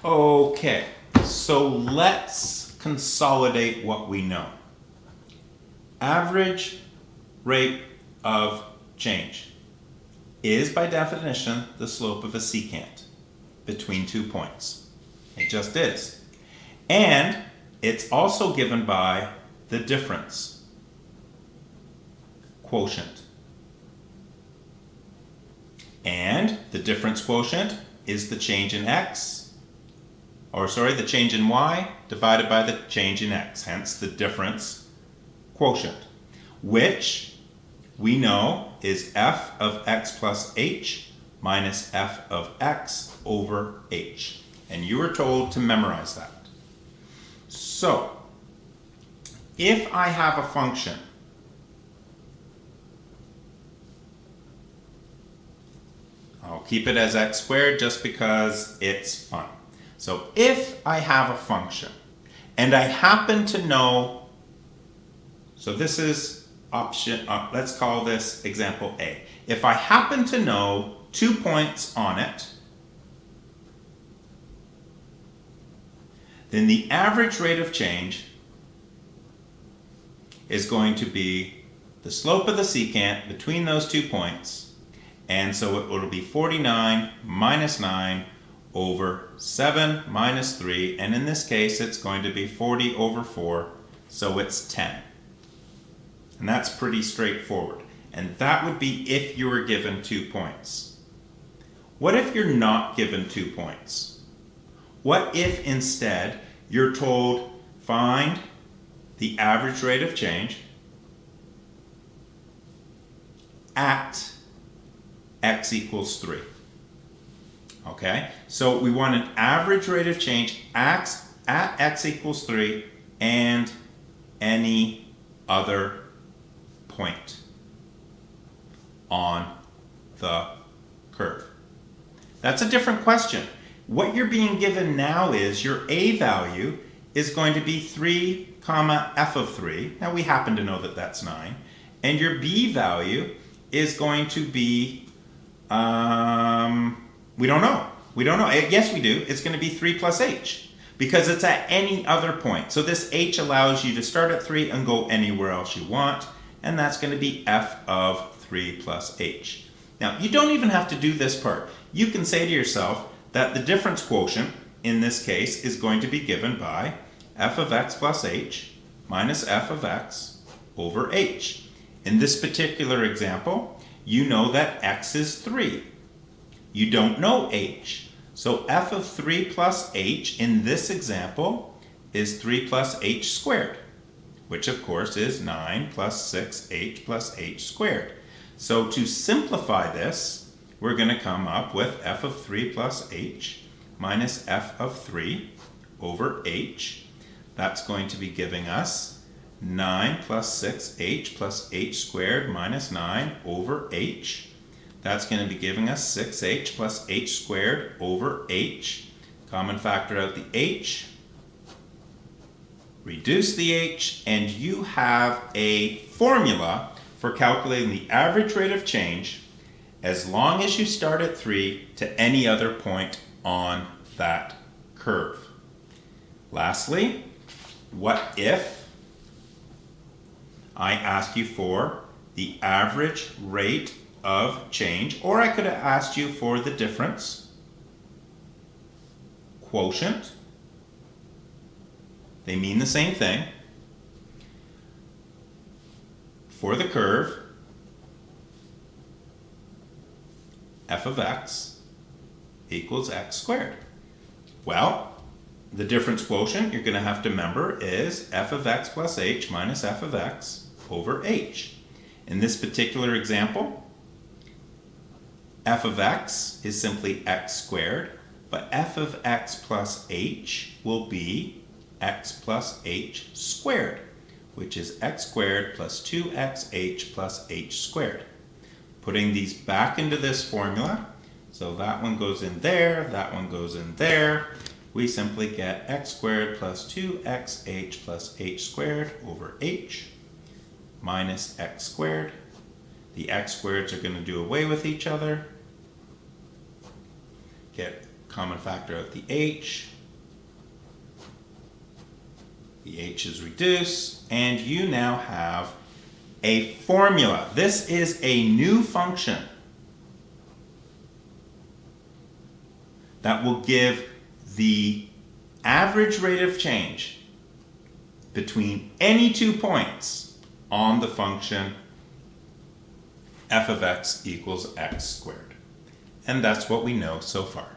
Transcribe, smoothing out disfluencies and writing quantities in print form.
Okay, so let's consolidate what we know. Average rate of change is by definition the slope of a secant between 2 points. It just is. And it's also given by the difference quotient. And the difference quotient is the change in x, the change in y divided by the change in x, hence the difference quotient, which we know is f of x plus h minus f of x over h. And you were told to memorize that. So, if I have a function I'll keep it as x squared just because it's fun. So if I have a function and I happen to know, so this is option, let's call this example A. If I happen to know 2 points on it, then the average rate of change is going to be the slope of the secant between those 2 points. And so it will be 49 minus 9 over 7 minus 3. And in this case, it's going to be 40 over 4. So it's 10. And that's pretty straightforward. And that would be if you were given 2 points. What if you're not given 2 points? What if instead you're told, find the average rate of change at x equals 3. Okay, so we want an average rate of change at x equals 3 and any other point on the curve. That's a different question. What you're being given now is your a value is going to be 3 comma f of 3. Now we happen to know that that's 9. And your b value is going to be we don't know. We don't know. Yes, we do. It's going to be 3 plus h because it's at any other point. So this h allows you to start at 3 and go anywhere else you want. And that's going to be f of 3 plus h. Now, you don't even have to do this part. You can say to yourself that the difference quotient in this case is going to be given by f of x plus h minus f of x over h. In this particular example, you know that x is 3. You don't know h. So f of 3 plus h in this example is 3 plus h squared, which of course is 9 plus 6h plus h squared. So to simplify this, we're going to come up with f of 3 plus h minus f of 3 over h. That's going to be giving us 9 plus 6h plus h squared minus 9 over h. That's going to be giving us 6h plus h squared over h. Common factor out the h. Reduce the h, and you have a formula for calculating the average rate of change as long as you start at 3 to any other point on that curve. Lastly, what if I ask you for the average rate of change, or I could have asked you for the difference quotient. They mean the same thing. For the curve, f of x equals x squared. Well, the difference quotient you're going to have to remember is f of x plus h minus f of x over h. In this particular example, f of x is simply x squared, but f of x plus h will be x plus h squared, which is x squared plus 2xh plus h squared. Putting these back into this formula, so that one goes in there, that one goes in there, we simply get x squared plus 2xh plus h squared over h minus x squared. The x squareds are going to do away with each other. Get common factor out the h. The h is reduced, and you now have a formula. This is a new function that will give the average rate of change between any 2 points on the function f of x equals x squared. And that's what we know so far.